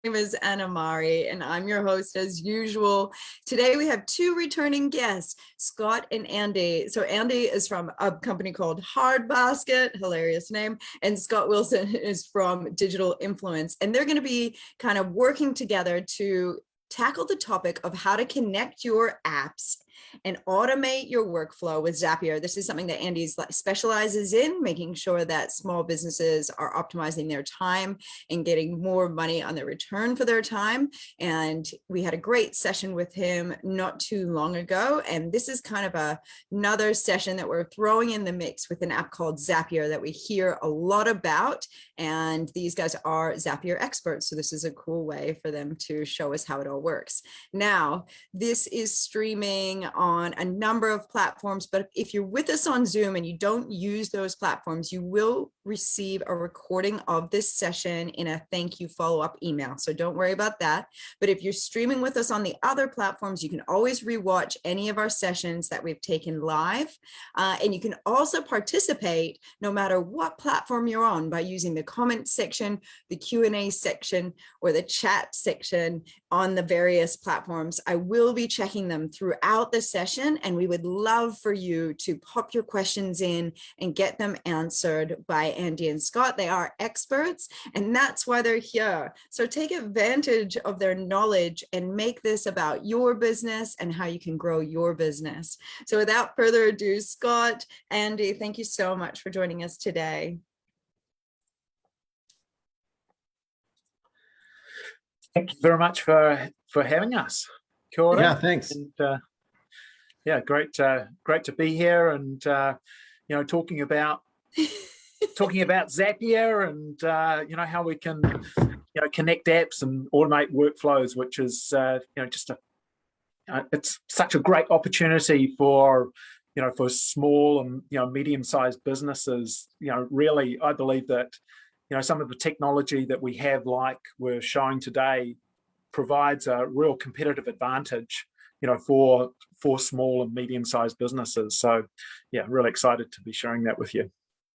name is Anna Mari, and I'm your host as usual. Today we have two returning guests, Scott and Andy. So Andy is from a company called Hard Basket, hilarious name, and Scott Wilson is from Digital Influence. And they're going to be kind of working together to tackle the topic of how to connect your apps and automate your workflow with Zapier. This is something that Andy specializes in, making sure that small businesses are optimizing their time and getting more money on their return for their time. And we had a great session with him not too long ago. And this is kind of another session that we're throwing in the mix with an app called Zapier that we hear a lot about. And these guys are Zapier experts. So this is a cool way for them to show us how it all works. Now, this is streaming on a number of platforms, but if you're with us on Zoom and you don't use those platforms, you will receive a recording of this session in a thank you follow-up email. So don't worry about that. But if you're streaming with us on the other platforms, you can always rewatch any of our sessions that we've taken live. And you can also participate no matter what platform you're on by using the comment section, the Q&A section, or the chat section on the various platforms. I will be checking them throughout the session, and we would love for you to pop your questions in and get them answered by Andy and Scott. They are experts, and that's why they're here. So take advantage of their knowledge and make this about your business and how you can grow your business. So without further ado, Scott, Andy, thank you so much for joining us today. Thank you very much for having us. Kia ora. Yeah, thanks. And, yeah, great to be here, and talking about Zapier and how we can connect apps and automate workflows, which is it's such a great opportunity for small and medium-sized businesses. Really, I believe that some of the technology that we have, like we're showing today, provides a real competitive advantage, for small and medium-sized businesses. So, yeah, really excited to be sharing that with you.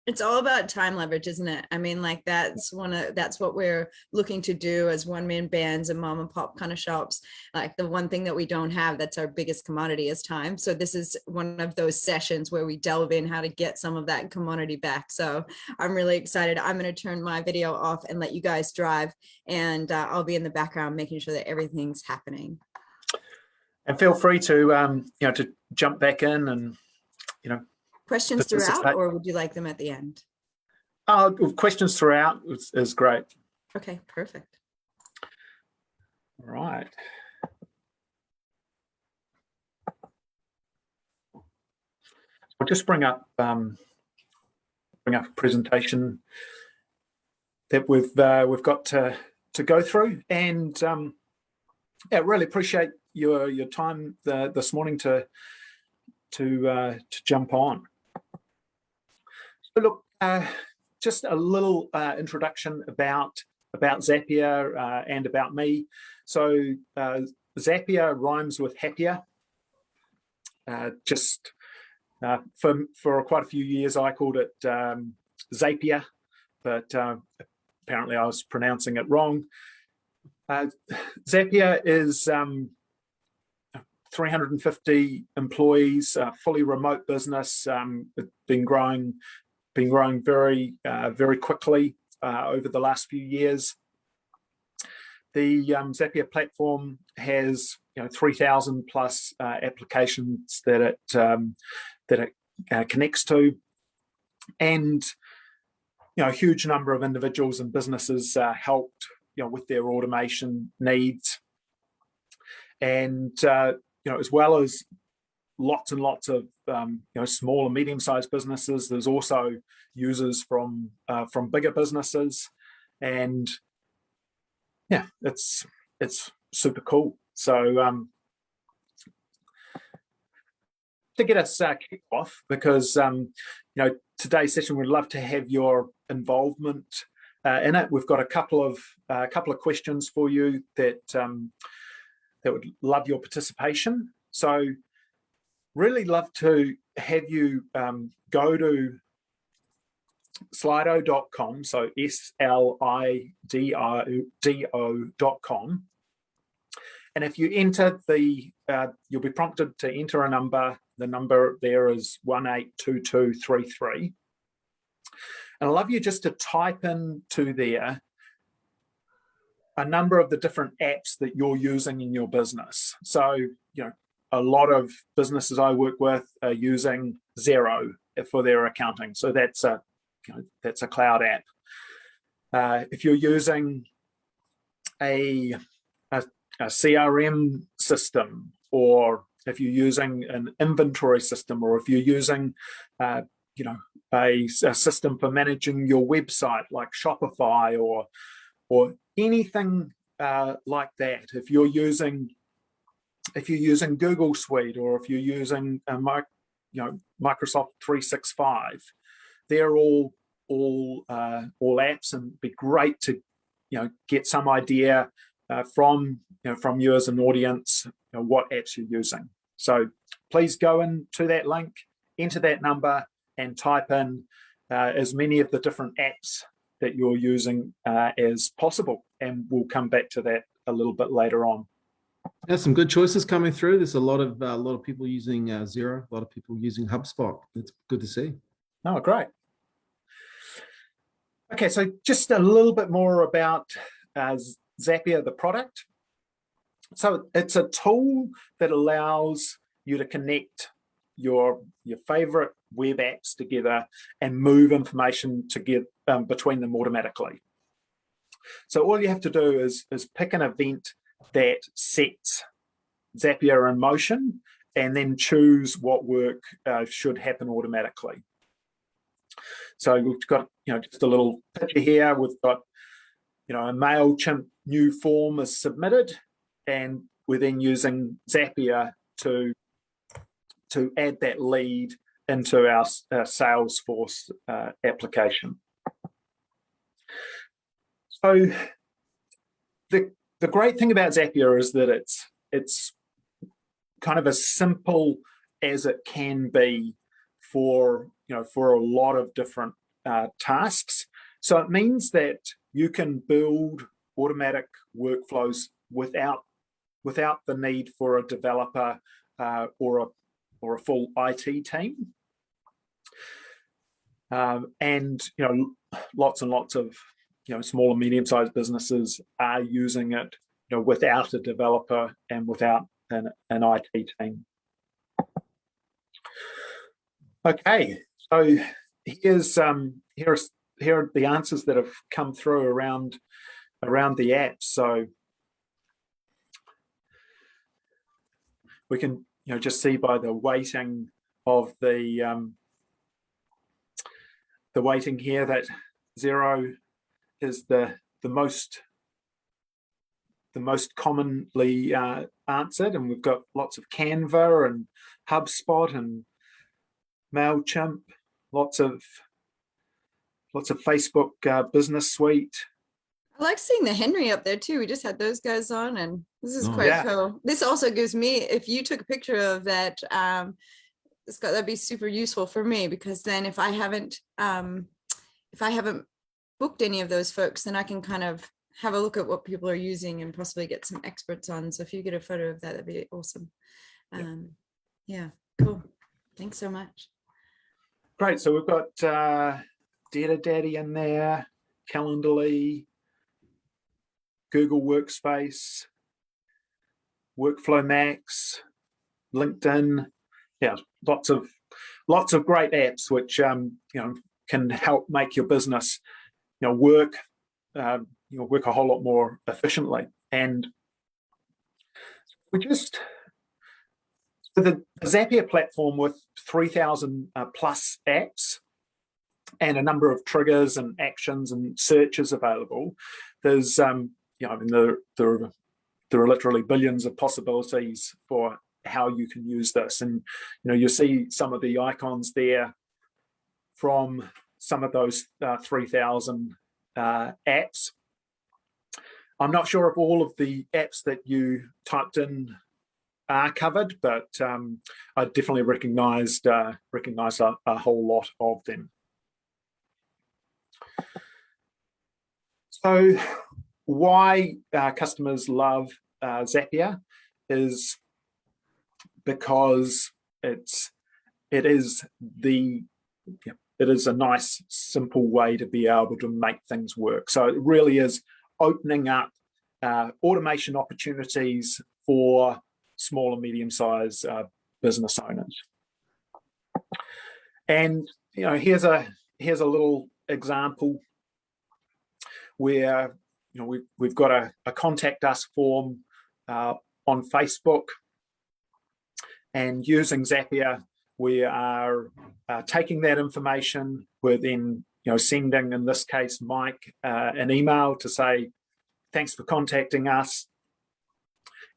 It's all about time leverage, isn't it? I mean, like that's what we're looking to do as one-man bands and mom and pop kind of shops. Like the one thing that we don't have, that's our biggest commodity, is time. So this is one of those sessions where we delve in how to get some of that commodity back. So I'm really excited. I'm going to turn my video off and let you guys drive, and I'll be in the background making sure that everything's happening. And feel free to to jump back in and questions throughout, or would you like them at the end? Questions throughout is great. Okay, perfect. All right. I'll just bring up a presentation that we've got to go through, and yeah, really appreciate your time this morning to jump on. So look, just a little introduction about Zapier and about me. So Zapier rhymes with happier. For quite a few years, I called it Zapier, but apparently I was pronouncing it wrong. Zapier is 350 employees, fully remote business. Been growing very quickly over the last few years. The Zapier platform has 3,000 plus applications that it connects to, and a huge number of individuals and businesses helped with their automation needs, and as well as lots and lots of small and medium-sized businesses. There's also users from bigger businesses, and yeah, it's super cool. So to get us kicked off, because today's session, we'd love to have your involvement in it. We've got a couple of questions for you that would love your participation. So really love to have you go to slido.com, so slido.com. And if you enter you'll be prompted to enter a number. The number there is 182233. And I'd love you just to type into there a number of the different apps that you're using in your business. So, a lot of businesses I work with are using Xero for their accounting. So that's a cloud app. If you're using a CRM system, or if you're using an inventory system, or if you're using a system for managing your website like Shopify or anything like that. If you're using Google Suite, or if you're using Microsoft 365, they're all apps, and it'd be great to get some idea from you as an audience what apps you're using. So please go into that link, enter that number, and type in as many of the different apps that you're using as possible, and we'll come back to that a little bit later on. There's some good choices coming through. There's a lot of people using Xero, a lot of people using HubSpot. It's good to see. Oh, great. Okay, so just a little bit more about Zapier, the product. So it's a tool that allows you to connect your favorite web apps together and move information between them automatically. So all you have to do is pick an event that sets Zapier in motion, and then choose what work should happen automatically. So we've got just a little picture here. We've got a MailChimp new form is submitted, and we're then using Zapier to add that lead into our Salesforce application. So the great thing about Zapier is that it's kind of as simple as it can be for a lot of different tasks. So it means that you can build automatic workflows without the need for a developer or a full IT team. And lots and lots of small and medium-sized businesses are using it without a developer and without an IT team. Okay, so here are the answers that have come through around the apps. So we can just see by the weighting of the weighting here that Xero is the most commonly answered, and we've got lots of Canva and HubSpot and MailChimp, lots of Facebook business suite. I like seeing the Henry up there too. We just had those guys on, and this is quite cool. This also gives me, if you took a picture of that, Scott, that'd be super useful for me, because then if I haven't booked any of those folks, then I can kind of have a look at what people are using and possibly get some experts on. So if you get a photo of that, that'd be awesome. Yeah, cool. Thanks so much. Great. So we've got Data Daddy in there, Calendly, Google Workspace, Workflow Max, LinkedIn. Yeah, lots of great apps which can help make your business work work a whole lot more efficiently. And the Zapier platform, with 3,000 plus apps and a number of triggers and actions and searches available, there's there are literally billions of possibilities for how you can use this. And you see some of the icons there from some of those 3,000 apps. I'm not sure if all of the apps that you typed in are covered, but I definitely recognized a whole lot of them. So why customers love Zapier is because it is a nice, simple way to be able to make things work. So it really is opening up automation opportunities for small and medium-sized business owners. And here's a little example where we've got a contact us form on Facebook, and using Zapier, we are taking that information. We're then sending, in this case, Mike an email to say thanks for contacting us,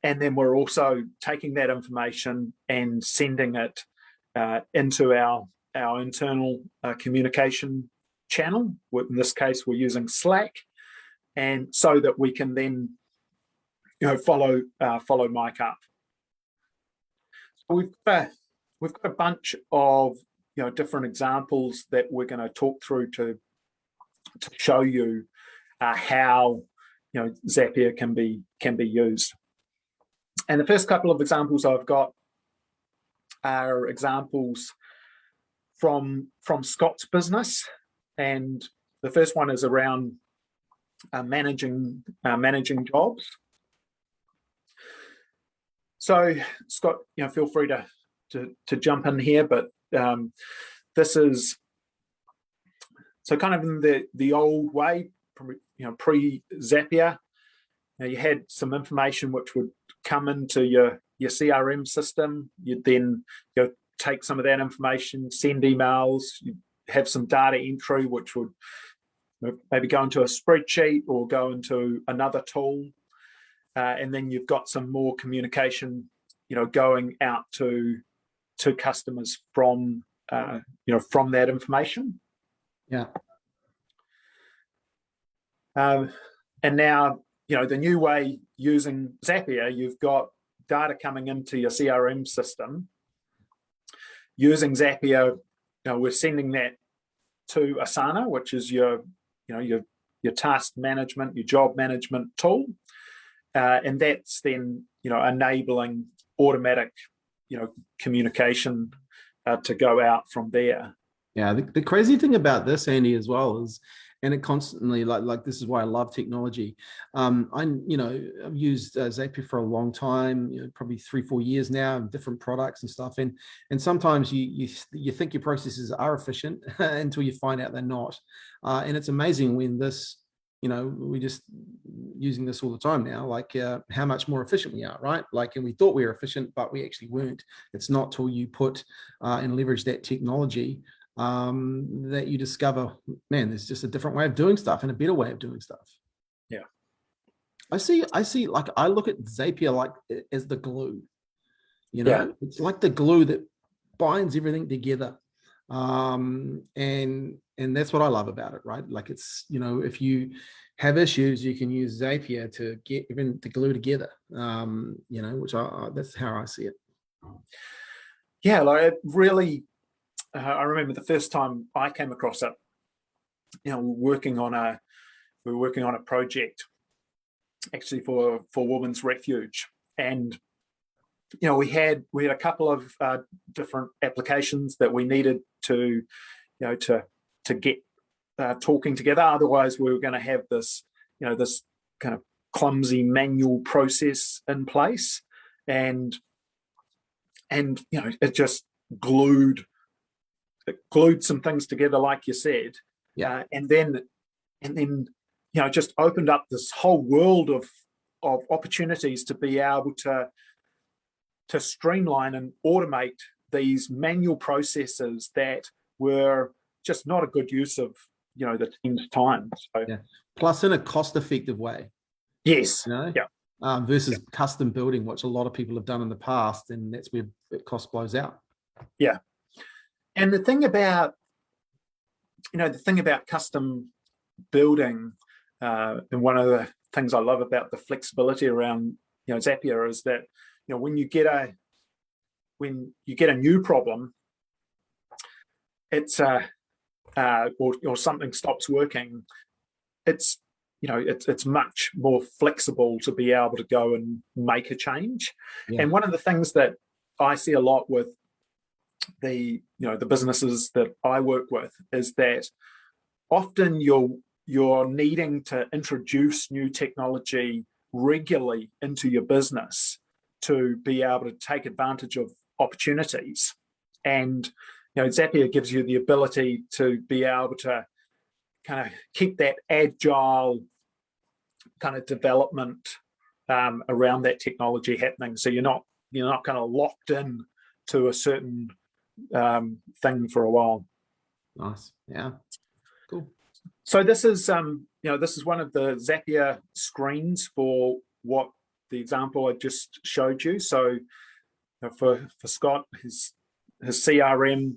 and then we're also taking that information and sending it into our internal communication channel. In this case, we're using Slack, and so that we can then follow Mike up. So we've got a bunch of different examples that we're going to talk through to show you how Zapier can be used. And the first couple of examples I've got are examples from Scott's business, and the first one is around managing jobs. So Scott, feel free to jump in here, but this is so kind of in the old way, pre-Zapier. You had some information which would come into your CRM system. You'd then take some of that information, send emails, you'd have some data entry which would maybe go into a spreadsheet or go into another tool. And then you've got some more communication, going out to customers from that information. Yeah. And now, the new way using Zapier, you've got data coming into your CRM system. Using Zapier, we're sending that to Asana, which is your task management, your job management tool. And that's then, enabling automatic, communication to go out from there. Yeah, the crazy thing about this, Andy, as well is, and it constantly like this is why I love technology. I've used Zapier for a long time, probably 3-4 years now, and different products and stuff. And sometimes you think your processes are efficient until you find out they're not. And it's amazing when this, we're just using this all the time now, like how much more efficient we are, right? Like, and we thought we were efficient, but we actually weren't. It's not till you put and leverage that technology that you discover, man, there's just a different way of doing stuff and a better way of doing stuff. Yeah. I see, like, I look at Zapier like as the glue, It's like the glue that binds everything together. And that's what I love about it, right? Like, it's, if you have issues, you can use Zapier to get even to glue together, which that's how I see it. Yeah, like it really, I remember the first time I came across it, we were working on a project actually for Women's Refuge, and we had a couple of different applications that we needed to get talking together. Otherwise, we were going to have this this kind of clumsy manual process in place, and it just glued some things together, like you said. Yeah. And then just opened up this whole world of opportunities to be able to streamline and automate these manual processes that were just not a good use of the team's time. So yeah, plus in a cost-effective way. Yes. Versus custom building, which a lot of people have done in the past, and that's where cost blows out. Yeah. And the thing about custom building, and one of the things I love about the flexibility around Zapier is that when you get a new problem, it's or something stops working, it's it's much more flexible to be able to go and make a change. Yeah. And one of the things that I see a lot with the businesses that I work with is that often you're needing to introduce new technology regularly into your business to be able to take advantage of opportunities. And Zapier gives you the ability to be able to kind of keep that agile kind of development around that technology happening. So you're not kind of locked in to a certain thing for a while. Nice. Yeah. Cool. So this is this is one of the Zapier screens for what the example I just showed you. So for Scott, his CRM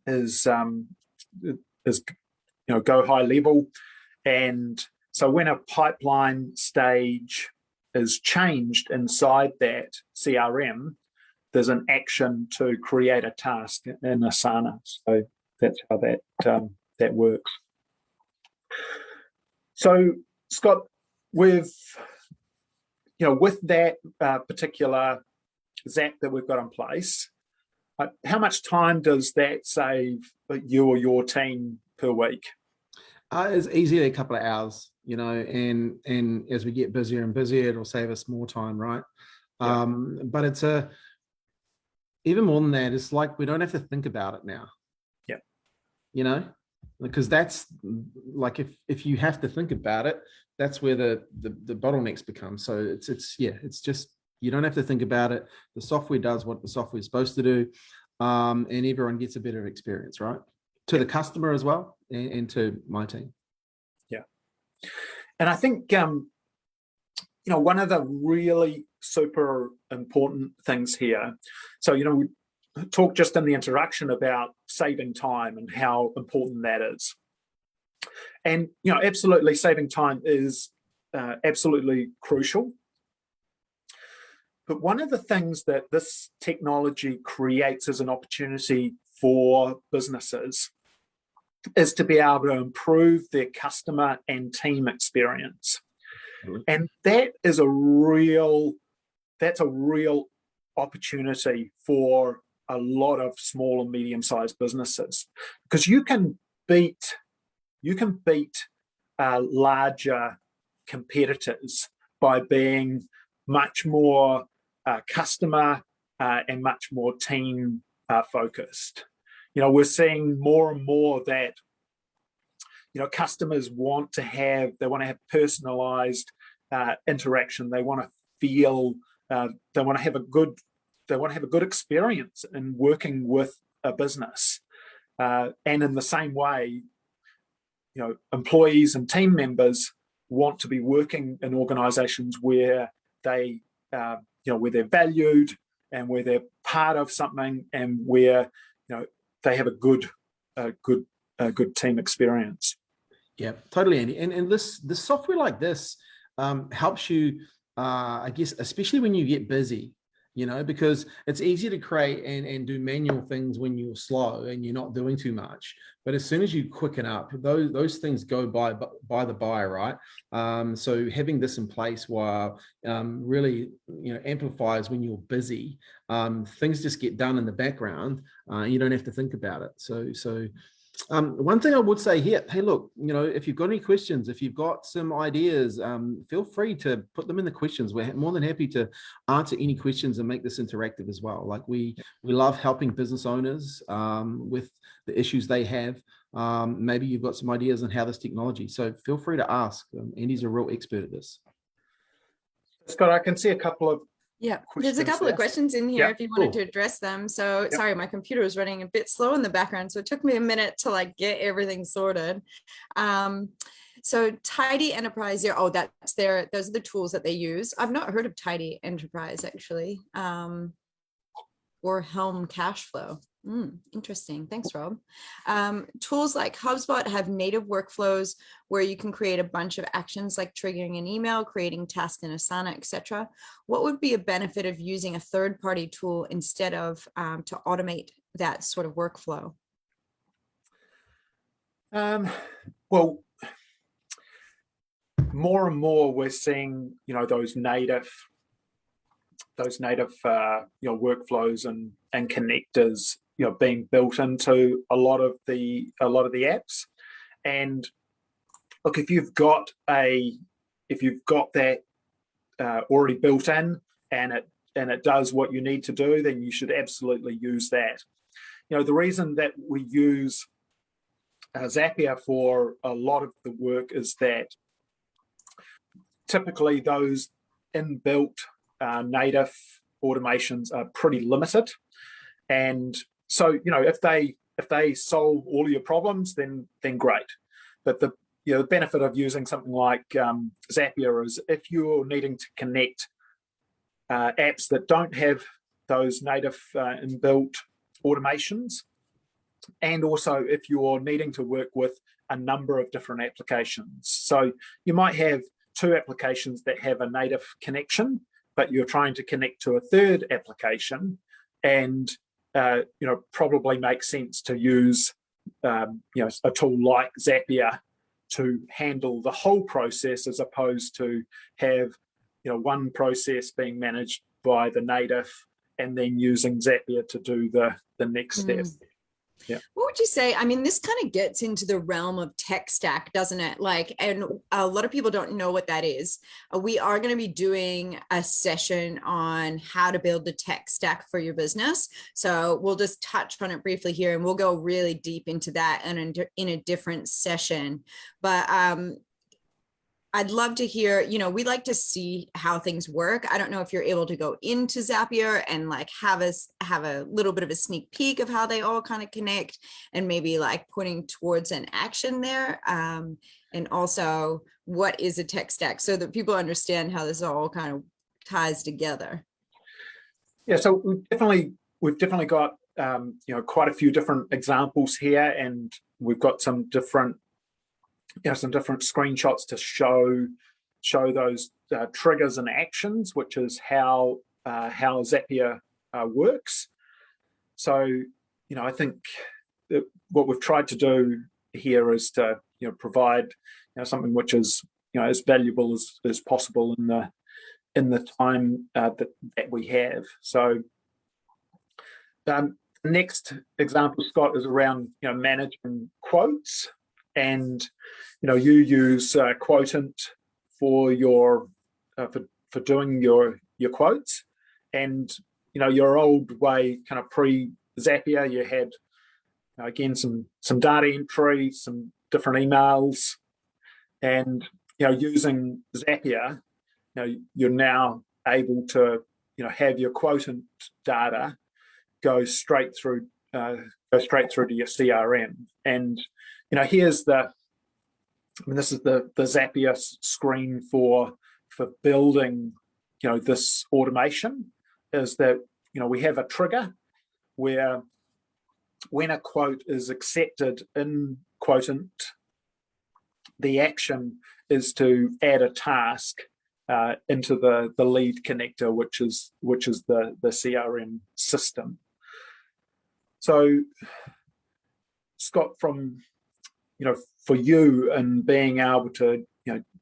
is go high level, and so when a pipeline stage is changed inside that CRM, there's an action to create a task in Asana. So that's how that works. So Scott, with that particular Zap that we've got in place, how much time does that save you or your team per week? It's easily a couple of hours, and as we get busier and busier, it'll save us more time, right? Yeah. But it's even more than that. It's like we don't have to think about it now. Yeah. Because that's like if you have to think about it, that's where the bottlenecks become. So it's just you don't have to think about it. The software does what the software is supposed to do, and everyone gets a better experience, right? To the customer as well, and to my team. Yeah, and I think one of the really super important things here. So we talked just in the introduction about saving time and how important that is, and absolutely saving time is absolutely crucial. But one of the things that this technology creates as an opportunity for businesses is to be able to improve their customer and team experience. Mm-hmm. And that's a real opportunity for a lot of small and medium-sized businesses, because you can beat larger competitors by being much more customer and much more team focused. We're seeing more and more that customers want to have personalized interaction. They want to feel they want to have a good experience in working with a business, and in the same way, employees and team members want to be working in organizations where they where they're valued and where they're part of something, and where they have a good team experience. Yeah, totally, Andy. And this software like this helps you, I guess, especially when you get busy, because it's easy to create and do manual things when you're slow and you're not doing too much. But as soon as you quicken up, those things go by the right? So having this in place while really amplifies when you're busy, things just get done in the background. You don't have to think about it. So one thing I would say here, hey, look, if you've got any questions, if you've got some ideas, feel free to put them in the questions. We're more than happy to answer any questions and make this interactive as well. Like we love helping business owners with the issues they have. Maybe you've got some ideas on how this technology, so feel free to ask. Andy's a real expert at this. Scott, I can see a couple of there's a couple of questions in here if you wanted to address them. So sorry, my computer was running a bit slow in the background, so it took me a minute to get everything sorted. So Tidy Enterprise there, those are the tools that they use. I've not heard of Tidy Enterprise actually, or Helm Cashflow. Interesting. Thanks, Rob. Tools like HubSpot have native workflows where you can create a bunch of actions like triggering an email, creating tasks in Asana, etc. What would be a benefit of using a third-party tool instead of to automate that sort of workflow? Well, more and more we're seeing, those native workflows and connectors, being built into a lot of the apps. And look, if you've got that already built in, and it does what you need to do, then you should absolutely use that. The reason that we use Zapier for a lot of the work is that typically those inbuilt native automations are pretty limited, and so if they solve all your problems, then great. But the benefit of using something like Zapier is if you're needing to connect apps that don't have those native inbuilt automations, and also if you're needing to work with a number of different applications. So you might have two applications that have a native connection, but you're trying to connect to a third application, and probably makes sense to use a tool like Zapier to handle the whole process, as opposed to have one process being managed by the native and then using Zapier to do the next step. Yeah. What would you say? I mean, this kind of gets into the realm of tech stack, doesn't it? And a lot of people don't know what that is. We are going to be doing a session on how to build the tech stack for your business. So we'll just touch on it briefly here, and we'll go really deep into that and in a different session. But I'd love to hear, we like to see how things work. I don't know if you're able to go into Zapier and have a little bit of a sneak peek of how they all kind of connect, and maybe pointing towards an action there. And also, what is a tech stack, so that people understand how this all kind of ties together. Yeah, so we've definitely got quite a few different examples here, and we've got some different screenshots to show those triggers and actions, which is how Zapier works. So, I think that what we've tried to do here is to provide something which is as valuable as possible in the time that we have. So, the next example, Scott, is around managing quotes. And you use Quotient for your for doing your quotes, and your old way, kind of pre-Zapier, you had again some data entry, some different emails, and using Zapier, you're now able to have your Quotient data go straight through to your CRM. And here's this is the Zapier screen for building this automation. Is that we have a trigger where when a quote is accepted in Quotient, the action is to add a task into the lead connector, which is the CRM system. So, Scott, from for you and being able to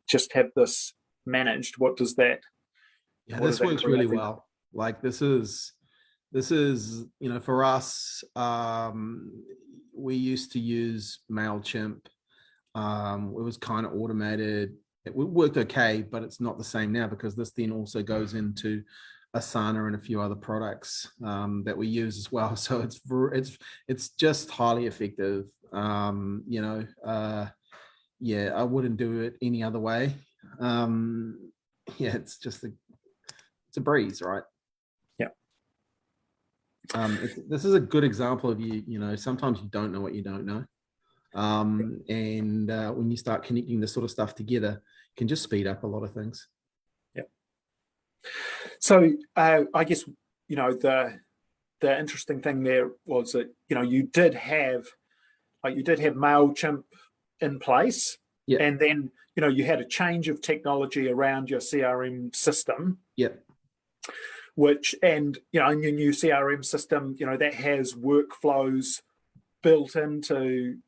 just have this managed, what does that? Yeah, this works really well. This is for us. We used to use MailChimp. It was kind of automated. It worked okay, but it's not the same now, because this then also goes into Asana and a few other products that we use as well. So it's just highly effective. Yeah, I wouldn't do it any other way. Yeah, it's just it's a breeze, right? Yeah. This is a good example of sometimes you don't know what you don't know. And when you start connecting this sort of stuff together, it can just speed up a lot of things. Yeah. So I guess the interesting thing there was that you did have MailChimp in place, yeah, and then you had a change of technology around your CRM system. Yeah. And your new CRM system, that has workflows built into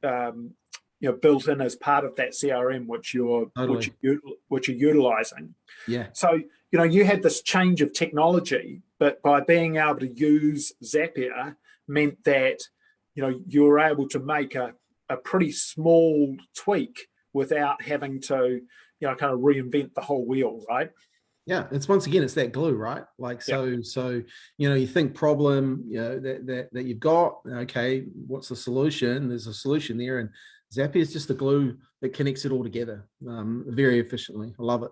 built in as part of that CRM, which you're Totally. which you're utilizing. Yeah. So, you had this change of technology, but by being able to use Zapier meant that, you were able to make a pretty small tweak without having to, kind of reinvent the whole wheel, right? Yeah, it's once again, it's that glue, right? Like, Yeah. so you think problem, that you've got. Okay, what's the solution? There's a solution there, and Zapier is just the glue that connects it all together very efficiently. I love it.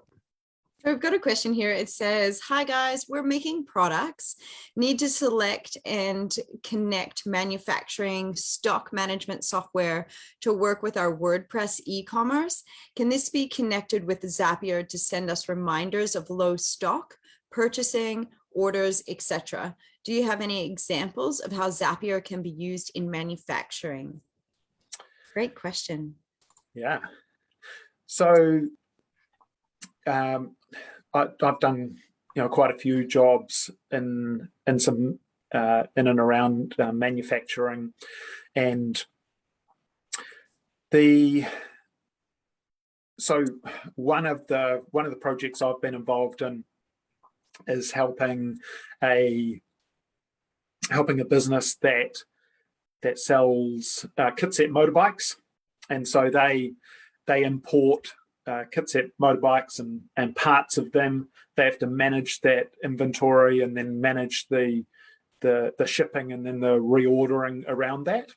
So I've got a question here. It says, hi guys, we're making products, need to select and connect manufacturing stock management software to work with our WordPress e-commerce. Can this be connected with Zapier to send us reminders of low stock, purchasing, orders, etc.? Do you have any examples of how Zapier can be used in manufacturing? Great question. Yeah. So I've done quite a few jobs in some in and around manufacturing, and so one of the projects I've been involved in is helping a business that sells kitset motorbikes, and so they import kitset motorbikes and parts of them. They have to manage that inventory and then manage the shipping and then the reordering around that.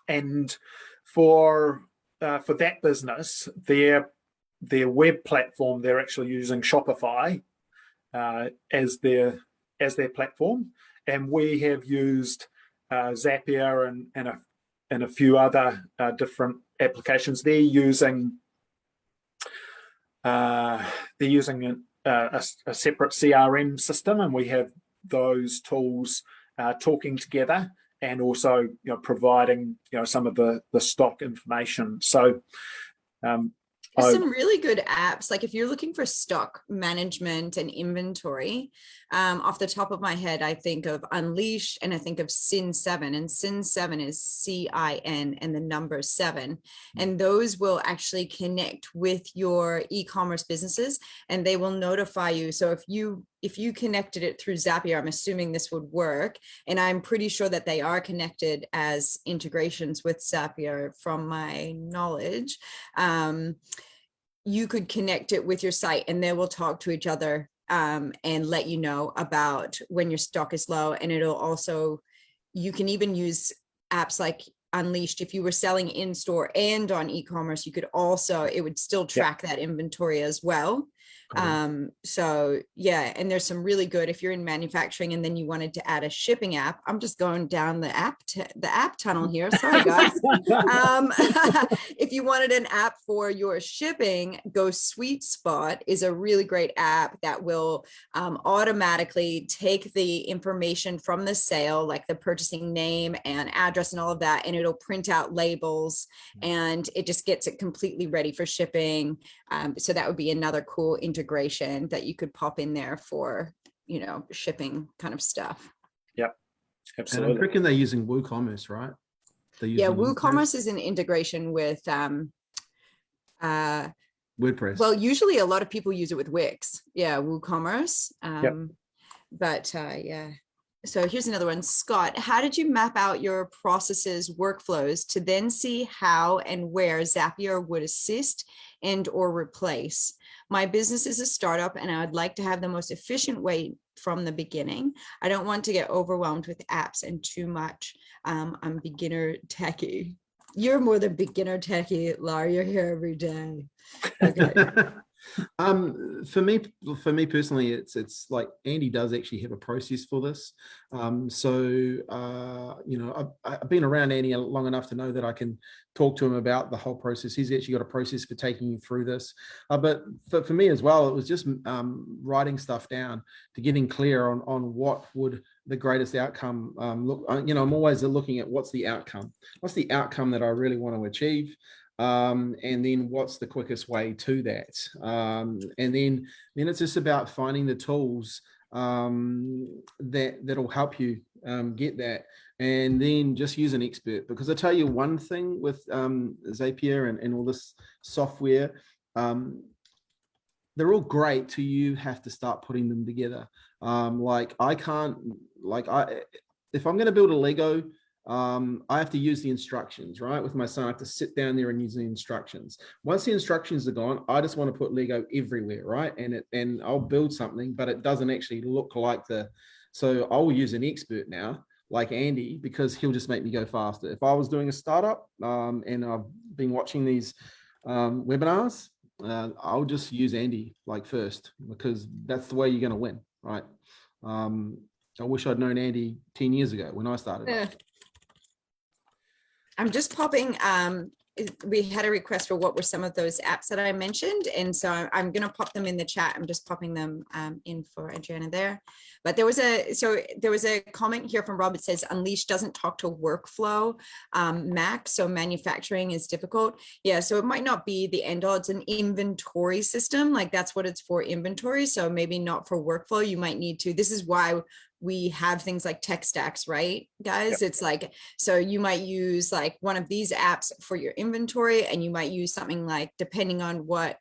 And for that business, their web platform, they're actually using Shopify as their platform, and we have used Zapier and a few other different applications. They're using a separate CRM system, and we have those tools talking together, and also providing some of the stock information. So there's some really good apps. Like if you're looking for stock management and inventory, off the top of my head, I think of Unleash and I think of Sin7, and Sin7 is CIN and the number 7. And those will actually connect with your e-commerce businesses, and they will notify you. So if you connected it through Zapier, I'm assuming this would work. And I'm pretty sure that they are connected as integrations with Zapier from my knowledge. You could connect it with your site, and they will talk to each other and let you know about when your stock is low. And it'll also, you can even use apps like Unleashed. If you were selling in store and on e-commerce, you could also, it would still track that inventory as well. So yeah, and there's some really good, if you're in manufacturing and then you wanted to add a shipping app, I'm just going down the app tunnel here, sorry guys. If you wanted an app for your shipping, Go Sweet Spot is a really great app that will automatically take the information from the sale, like the purchasing name and address and all of that, and it'll print out labels, and it just gets it completely ready for shipping. So that would be another cool integration that you could pop in there for, shipping kind of stuff. Yep, absolutely. And I reckon they're using WooCommerce, right? Yeah, WooCommerce is an integration with WordPress. Well, usually a lot of people use it with Wix. Yeah, WooCommerce. But yeah. So here's another one. Scott, how did you map out your processes, workflows to then see how and where Zapier would assist and or replace? My business is a startup and I would like to have the most efficient way from the beginning. I don't want to get overwhelmed with apps and too much. I'm beginner techie. You're more than beginner techie, Laura. You're here every day. Okay. For me personally, it's like Andy does actually have a process for this. I've been around Andy long enough to know that I can talk to him about the whole process. He's actually got a process for taking you through this. But for me as well, it was just writing stuff down to getting clear on what would the greatest outcome look. I'm always looking at what's the outcome that I really want to achieve. And then what's the quickest way to that? And then it's just about finding the tools that'll help you get that, and then just use an expert. Because I tell you one thing with Zapier and all this software, they're all great till you have to start putting them together. Like I can't, if I'm going to build a Lego, I have to use the instructions, right? With my son, I have to sit down there and use the instructions. Once the instructions are gone, I just want to put Lego everywhere, right? And I'll build something, but it doesn't actually look like so I'll use an expert now, like Andy, because he'll just make me go faster. If I was doing a startup, and I've been watching these webinars, I'll just use Andy like first, because that's the way you're going to win, right? I wish I'd known Andy 10 years ago when I started. Yeah. I'm just popping, we had a request for what were some of those apps that I mentioned. And so I'm going to pop them in the chat. I'm just popping them in for Adriana there. But there was a comment here from Rob. It says, Unleash doesn't talk to workflow, Mac, so manufacturing is difficult. Yeah, so it might not be the end all. It's an inventory system. Like that's what it's for, inventory. So maybe not for workflow. You might need to, this is why we have things like tech stacks, right, guys? Yep. It's like, so you might use like one of these apps for your inventory, and you might use something like, depending on what,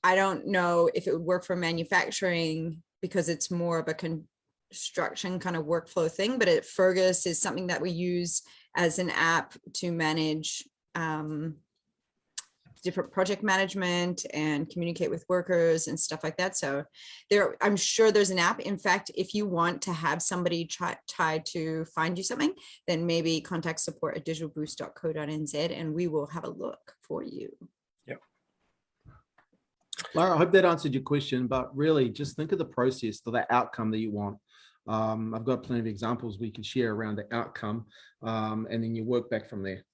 I don't know if it would work for manufacturing because it's more of a construction kind of workflow thing, but Fergus is something that we use as an app to manage different project management and communicate with workers and stuff like that. So I'm sure there's an app. In fact, if you want to have somebody try to find you something, then maybe contact support@digitalboost.co.nz and we will have a look for you. Yep. Lara, I hope that answered your question, but really just think of the process, the outcome that you want. I've got plenty of examples we can share around the outcome, and then you work back from there.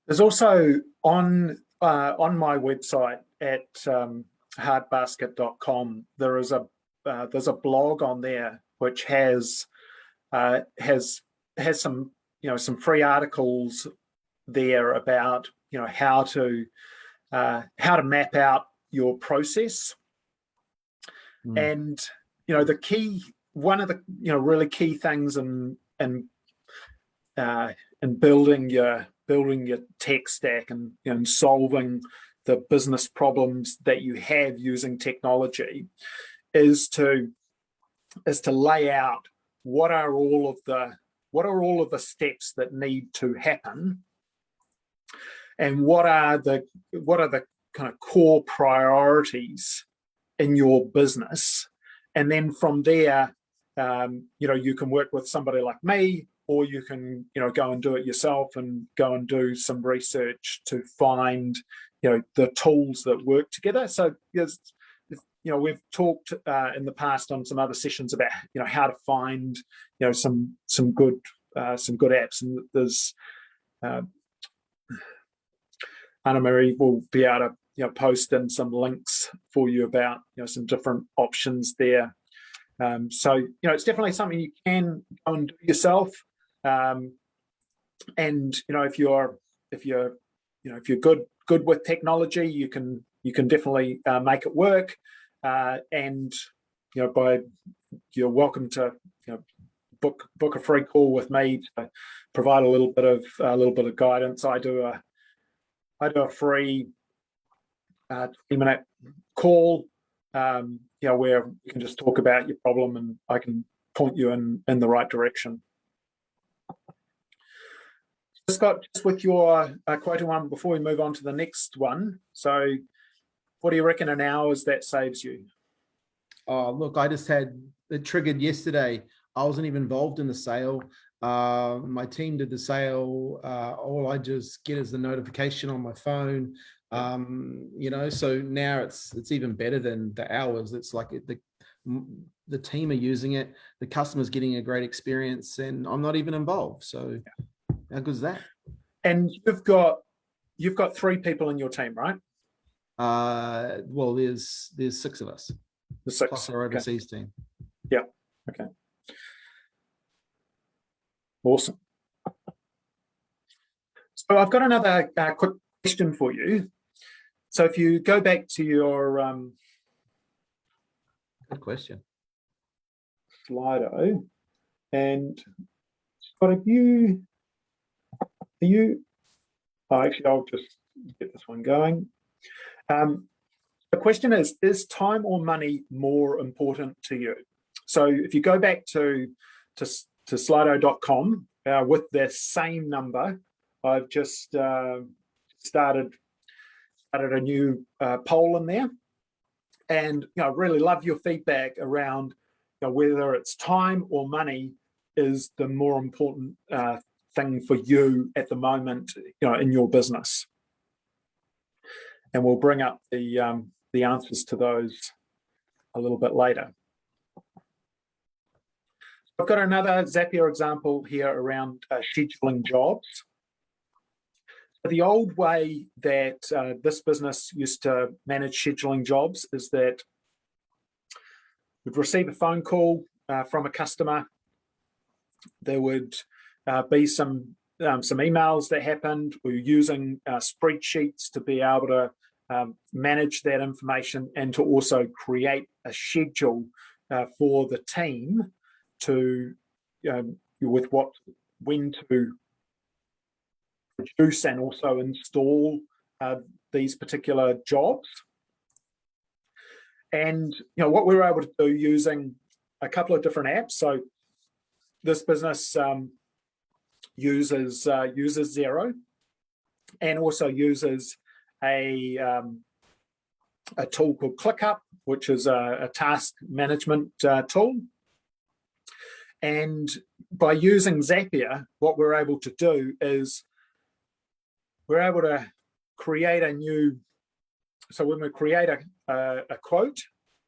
There's also on my website at hardbasket.com, there's a blog on there which has some some free articles there about how to map out your process. And one of the really key things in building your tech stack and solving the business problems that you have using technology is to lay out what are all of the steps that need to happen, and what are the kind of core priorities in your business. And then from there, you can work with somebody like me, or you can go and do it yourself and go and do some research to find the tools that work together. So we've talked in the past on some other sessions about how to find some good apps, and there's Anna Marie will be able to post in some links for you about some different options there. So it's definitely something you can go and do yourself. And if you're good with technology, you can definitely make it work. And you're welcome to book a free call with me to provide a little bit of guidance. I do a free 20-minute call, where you can just talk about your problem and I can point you in the right direction. Scott, just with your quota one, before we move on to the next one, so what do you reckon an hours that saves you? Oh, look, I just had it triggered yesterday. I wasn't even involved in the sale. My team did the sale. All I just get is the notification on my phone. So now it's even better than the hours. It's like the team are using it. The customer's getting a great experience, and I'm not even involved. So how good is that? And you've got 3 people in your team, right? Well, there's 6 of us. The 6 plus our overseas team. Yeah. Okay. Awesome. So I've got another quick question for you. So if you go back to your good question, Slido, And but have you, oh, actually, I'll just get this one going. The question is time or money more important to you? So if you go back to slido.com with that same number, I've just started a new poll in there, and really love your feedback around whether it's time or money is the more important thing for you at the moment, in your business. And we'll bring up the answers to those a little bit later. I've got another Zapier example here around scheduling jobs. The old way that this business used to manage scheduling jobs is that we'd receive a phone call from a customer. There would be some emails that happened. We were using spreadsheets to be able to manage that information and to also create a schedule for the team to when to produce and also install these particular jobs. And what we were able to do using a couple of different apps. So this business uses Xero, and also uses a tool called ClickUp, which is a task management tool. And by using Zapier, what we're able to do is we're able to create a new, so when we create a quote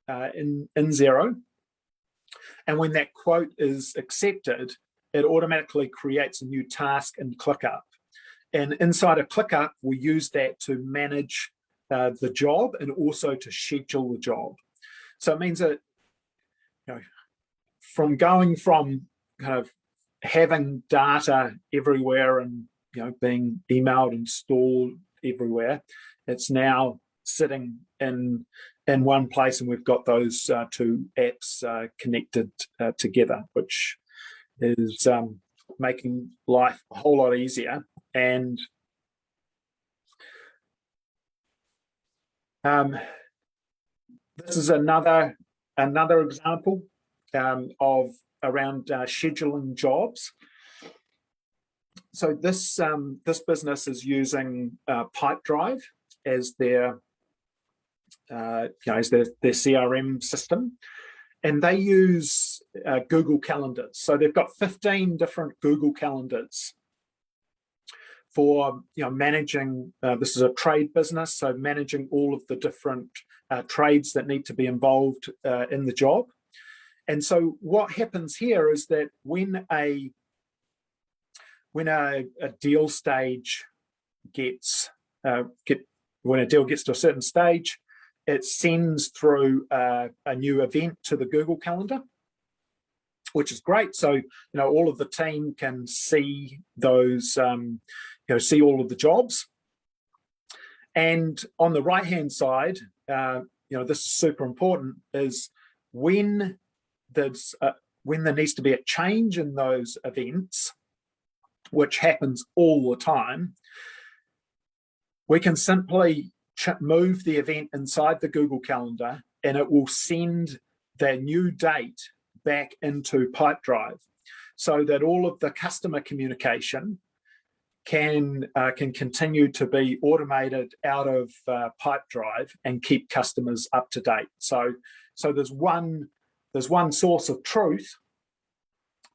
in Xero, and when that quote is accepted, it automatically creates a new task in ClickUp. And inside of ClickUp, we use that to manage the job and also to schedule the job. So it means that, from going from kind of having data everywhere and being emailed and stored everywhere, it's now sitting in one place, and we've got those two apps connected together, which is making life a whole lot easier. And this is another example of around scheduling jobs. So this business is using Pipedrive as their CRM system, and they use Google Calendars. So they've got 15 different Google Calendars for managing. This is a trade business, so managing all of the different trades that need to be involved in the job. And so what happens here is that when a deal stage when a deal gets to a certain stage, it sends through a new event to the Google Calendar, which is great. So all of the team can see those, see all of the jobs. And on the right-hand side, this is super important, is when there needs to be a change in those events, which happens all the time, we can simply move the event inside the Google Calendar, and it will send that new date back into Pipedrive, so that all of the customer communication can continue to be automated out of Pipedrive and keep customers up to date. So there's one source of truth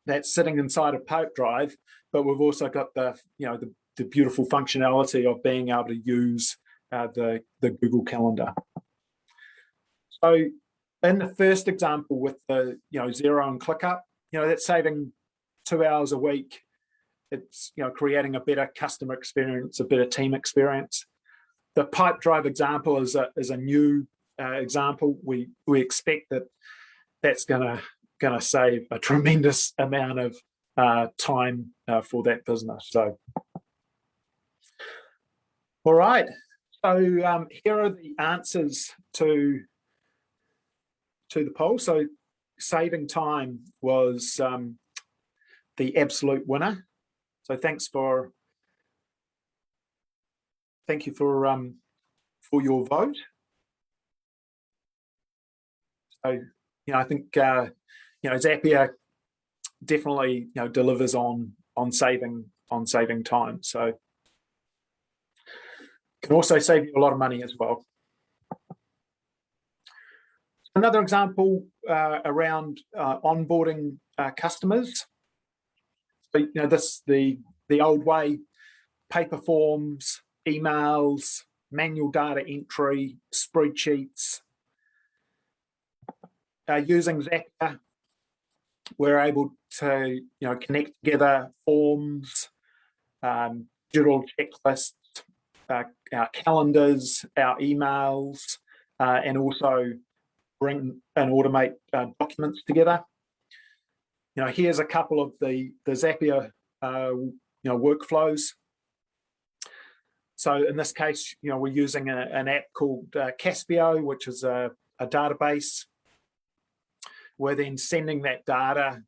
that's sitting inside of Pipedrive, but we've also got the beautiful functionality of being able to use the Google Calendar. So in the first example with the Xero and ClickUp, that's saving 2 hours a week. It's creating a better customer experience, a better team experience. The Pipedrive example is a new example. We expect that's going to save a tremendous amount of time for that business. So, all right. So here are the answers to the poll. So saving time was the absolute winner. So thank you for your vote. So I think Zapier definitely delivers on saving time. So can also save you a lot of money as well. Another example around onboarding customers. So, this the old way: paper forms, emails, manual data entry, spreadsheets. Using Zapier, we're able to connect together forms, digital checklists, our calendars, our emails, and also bring and automate documents together. Here's a couple of the Zapier workflows. So in this case, we're using an app called Caspio, which is a database. We're then sending that data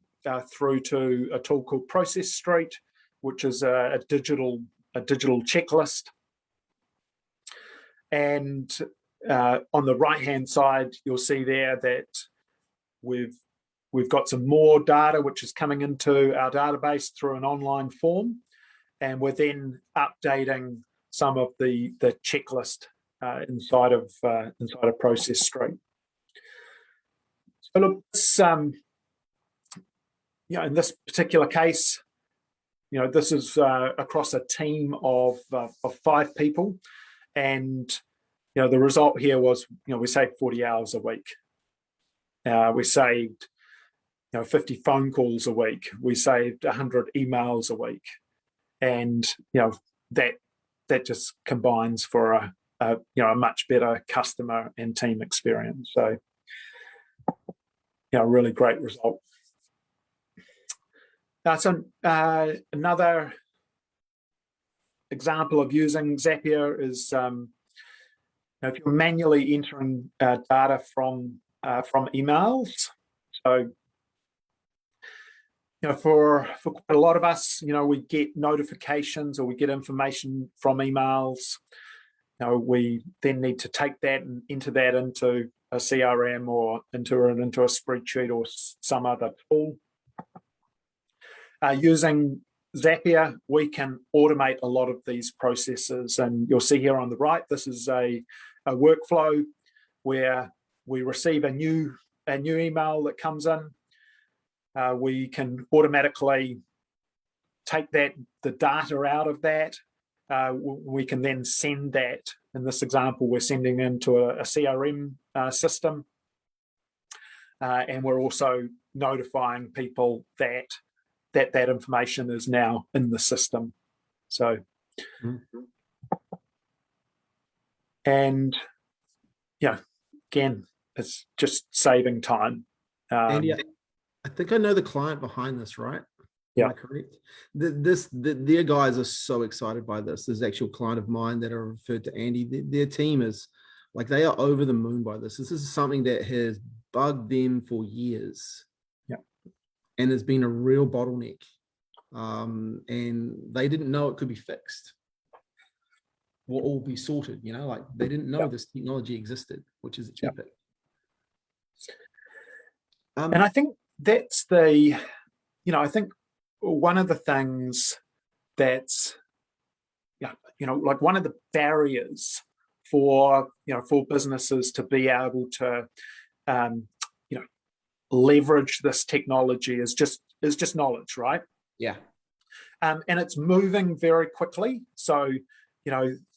through to a tool called Process Street, which is a digital checklist. And on the right-hand side, you'll see there that we've got some more data which is coming into our database through an online form, and we're then updating some of the checklist inside of Process Street. So look, in this particular case, this is across a team of 5 people, and the result here was we saved 40 hours a week. We saved 50 phone calls a week. We saved 100 emails a week, and that just combines for a much better customer and team experience. So really great result. So another example of using Zapier is if you're manually entering data from emails. So for quite a lot of us, we get notifications or we get information from emails. We then need to take that and enter that into a CRM or into a spreadsheet or some other tool. Using Zapier, we can automate a lot of these processes, and you'll see here on the right, this is a workflow where we receive a new email that comes in. We can automatically take the data out of that. We can then send that. In this example, we're sending into a CRM system, and we're also notifying people that information is now in the system. So, and again, it's just saving time. Andy, I think I know the client behind this, right? Yeah. Am I correct? Their guys are so excited by this. There's an actual client of mine that are referred to Andy. Their team is like, they are over the moon by this. This is something that has bugged them for years. Yeah. And has been a real bottleneck. And they didn't know it could be fixed. Will all be sorted, like they didn't know this technology existed, which is epic. And I think that's I think one of the things that's, like one of the barriers for businesses to be able to, leverage this technology is just knowledge, right? Yeah. And it's moving very quickly. So,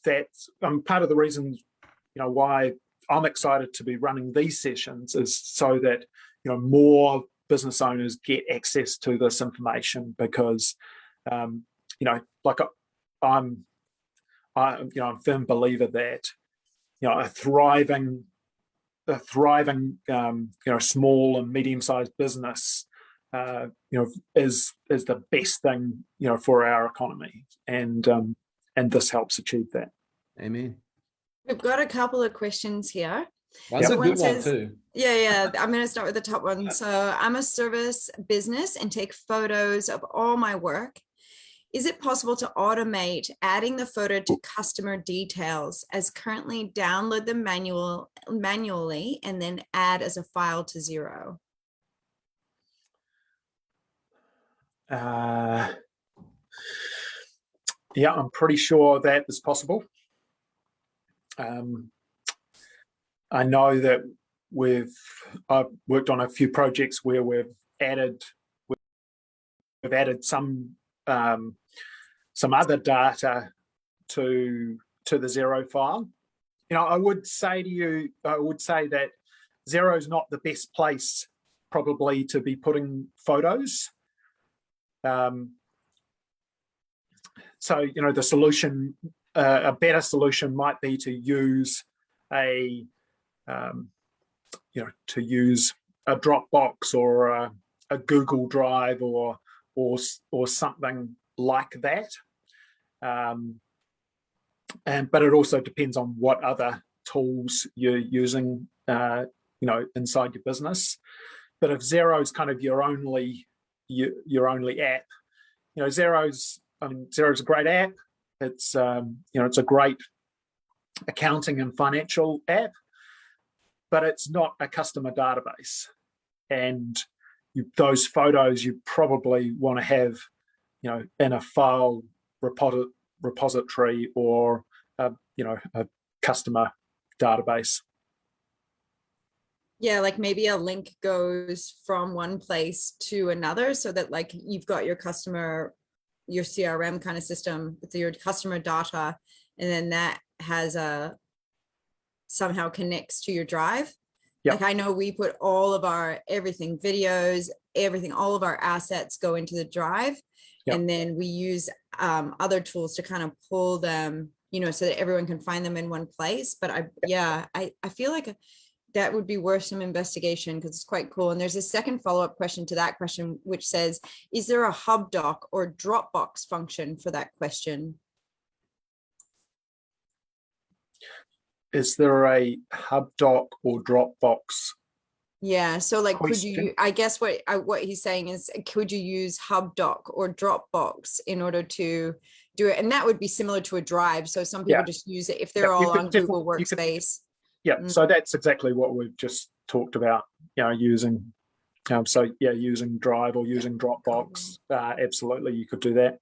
that's part of the reasons, why I'm excited to be running these sessions is so that, more business owners get access to this information, because, like I'm a firm believer that, a thriving small and medium-sized business, is the best thing, for our economy, and this helps achieve that. Amen. We've got a couple of questions here. That's So a one good one says, too. yeah, I'm going to start with the top one. So I'm a service business and take photos of all my work. Is it possible to automate adding the photo to customer details, as currently download them manually and then add as a file to Xero? Yeah, I'm pretty sure that is possible. I know that I've worked on a few projects where we've added some other data to the Xero file. I would say that Xero is not the best place probably to be putting photos. So the solution, a better solution might be to use a Dropbox or a Google Drive or something like that. But it also depends on what other tools you're using, inside your business. But if Xero's kind of your only app, Xero's a great app. It's it's a great accounting and financial app, but it's not a customer database. And those photos you probably want to have, in a file repository or a customer database. Yeah, like maybe a link goes from one place to another, so that like you've got your CRM kind of system with your customer data, and then that has somehow connects to your drive. Yep. Like I know we put all of our videos, all of our assets go into the drive. Yep. And then we use other tools to kind of pull them, so that everyone can find them in one place. But I feel like that would be worth some investigation, because it's quite cool. And there's a second follow-up question to that question, which says, is there a HubDoc or Dropbox function for that question? Is there a HubDoc or Dropbox? Yeah, so like, question? could you, I guess what he's saying is, could you use HubDoc or Dropbox in order to do it? And that would be similar to a drive. So some people just use it if they're all on Google Workspace. So that's exactly what we've just talked about, using. Using Drive or using Dropbox, absolutely, you could do that.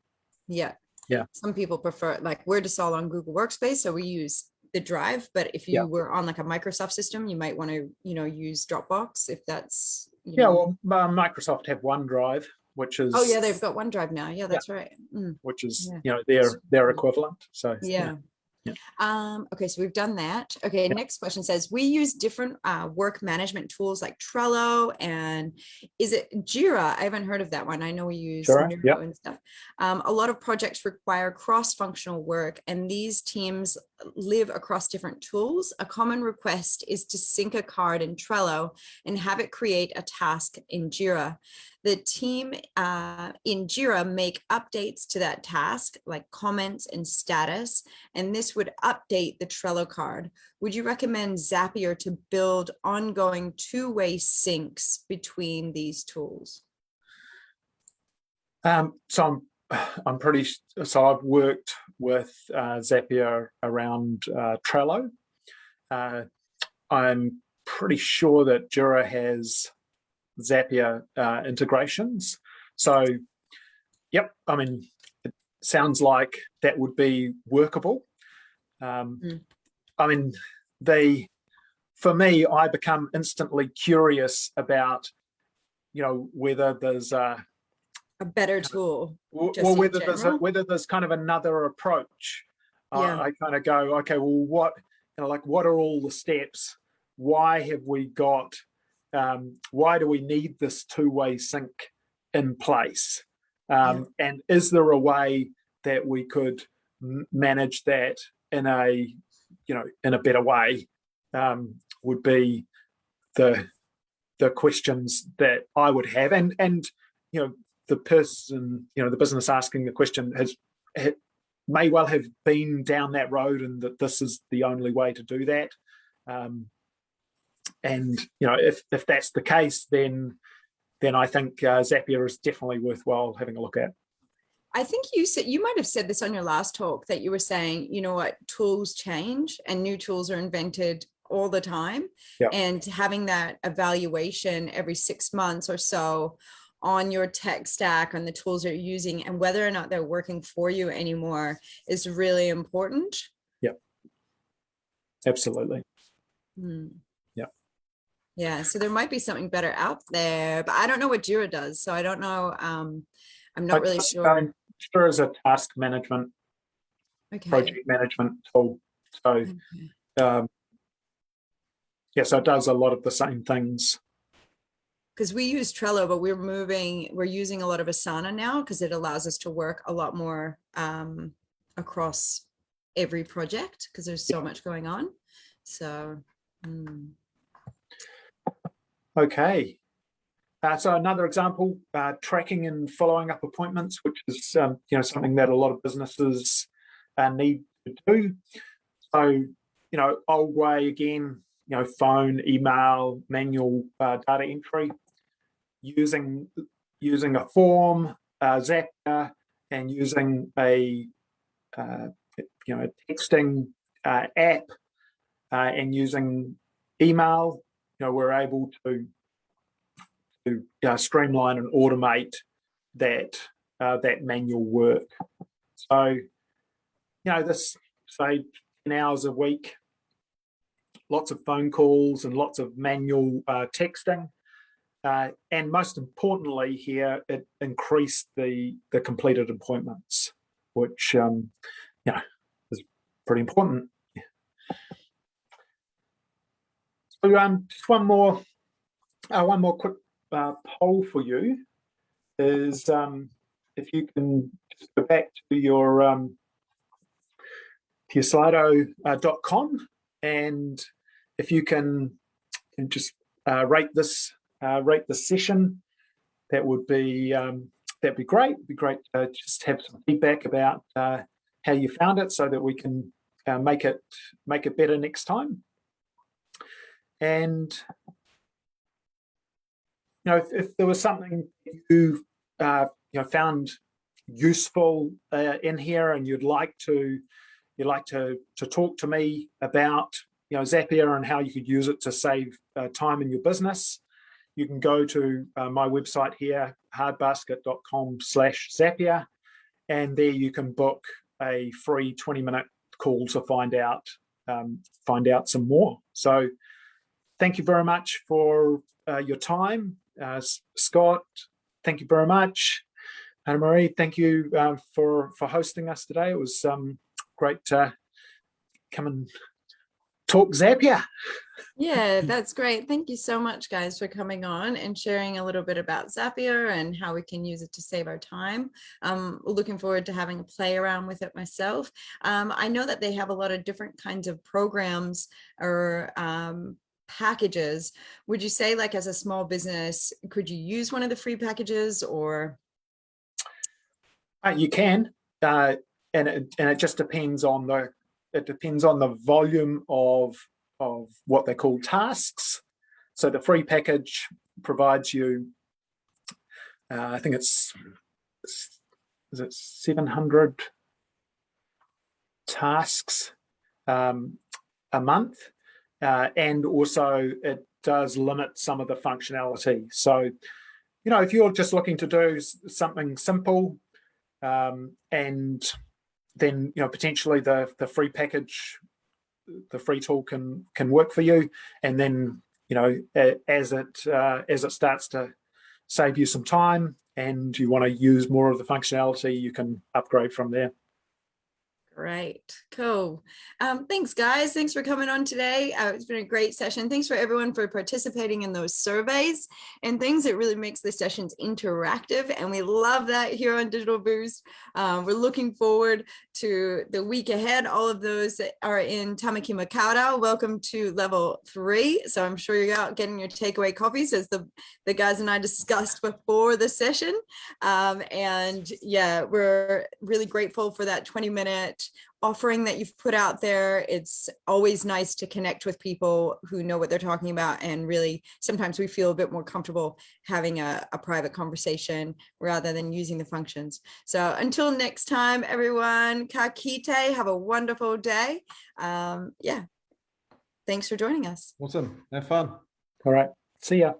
Yeah. Yeah. Some people prefer, like we're just all on Google Workspace, so we use the Drive. But if you were on like a Microsoft system, you might want to, use Dropbox if that's. Well, Microsoft have OneDrive, which is. Oh yeah, they've got OneDrive now. Yeah, that's right. Which is their equivalent. So yeah. Okay, so we've done that. Okay, next question says, we use different work management tools like Trello, and is it Jira? I haven't heard of that one. I know we use Miro and stuff. A lot of projects require cross-functional work, and these teams live across different tools. A common request is to sync a card in Trello and have it create a task in Jira. The team in Jira make updates to that task, like comments and status, and this would update the Trello card. Would you recommend Zapier to build ongoing two-way syncs between these tools? So I've worked with Zapier around Trello. I'm pretty sure that Jira has Zapier integrations. So, it sounds like that would be workable. For me, I become instantly curious about, whether there's a better tool, or whether there's kind of another approach. I kind of go, okay, well, what are all the steps? Why have we got? Why do we need this two-way sync in place? And is there a way that we could manage that in a better way? Would be the questions that I would have, and the person, the business asking the question may well have been down that road, and that this is the only way to do that. and if that's the case, then I think Zapier is definitely worthwhile having a look at. I think you might have said this on your last talk, that you were saying, you know what, tools change and new tools are invented all the time. Yep. And having that evaluation every 6 months or so on your tech stack, on the tools you're using, and whether or not they're working for you anymore is really important. Yep. Absolutely. Yeah, so there might be something better out there, but I don't know what Jira does, so I don't know. I'm not really sure. Jira is a task management, project management tool. So, so it does a lot of the same things. Because we use Trello, but we're using a lot of Asana now because it allows us to work a lot more across every project because there's so much going on. So. Okay. So another example, tracking and following up appointments, which is something that a lot of businesses need to do. So old way again, phone, email, manual data entry, using a form, Zapier, and using a texting app, and using email. We're able to streamline and automate that manual work. So, this, say, 10 hours a week, lots of phone calls and lots of manual texting. And most importantly here, it increased the completed appointments, which, is pretty important. So just one more quick poll for you is if you can just go back to your slido.com, and if you can just rate this session, that would be great. It'd be great to just have some feedback about how you found it, so that we can make it better next time. And if there was something you found useful in here, and you'd like to talk to me about Zapier and how you could use it to save time in your business, you can go to my website here, hardbasket.com/Zapier, and there you can book a free 20-minute call to find out some more. So thank you very much for your time. Scott, thank you very much. Anna Marie, thank you for hosting us today. It was great to come and talk Zapier. Yeah, that's great. Thank you so much, guys, for coming on and sharing a little bit about Zapier and how we can use it to save our time. Looking forward to having a play around with it myself. I know that they have a lot of different kinds of programs or packages. Would you say, like, as a small business, could you use one of the free packages, or? You can, and it just depends on the volume of what they call tasks. So the free package provides you, I think is it 700 tasks a month, and also it does limit some of the functionality. So, if you're just looking to do something simple, and then potentially the free package, the free tool can work for you, and then as it starts to save you some time and you want to use more of the functionality, you can upgrade from there. Great, cool. Thanks, guys. Thanks for coming on today. It's been a great session. Thanks for everyone for participating in those surveys and things. It really makes the sessions interactive, and we love that here on Digital Boost. We're looking forward to the week ahead. All of those that are in Tamaki Makaurau, welcome to level 3. So I'm sure you're out getting your takeaway coffees, as the guys and I discussed before the session. And yeah, we're really grateful for that 20-minute offering that you've put out there. It's always nice to connect with people who know what they're talking about, and really sometimes we feel a bit more comfortable having a private conversation rather than using the functions. So until next time, everyone, ka kite, have a wonderful day. Yeah, thanks for joining us. Awesome. Have fun. All right. See ya.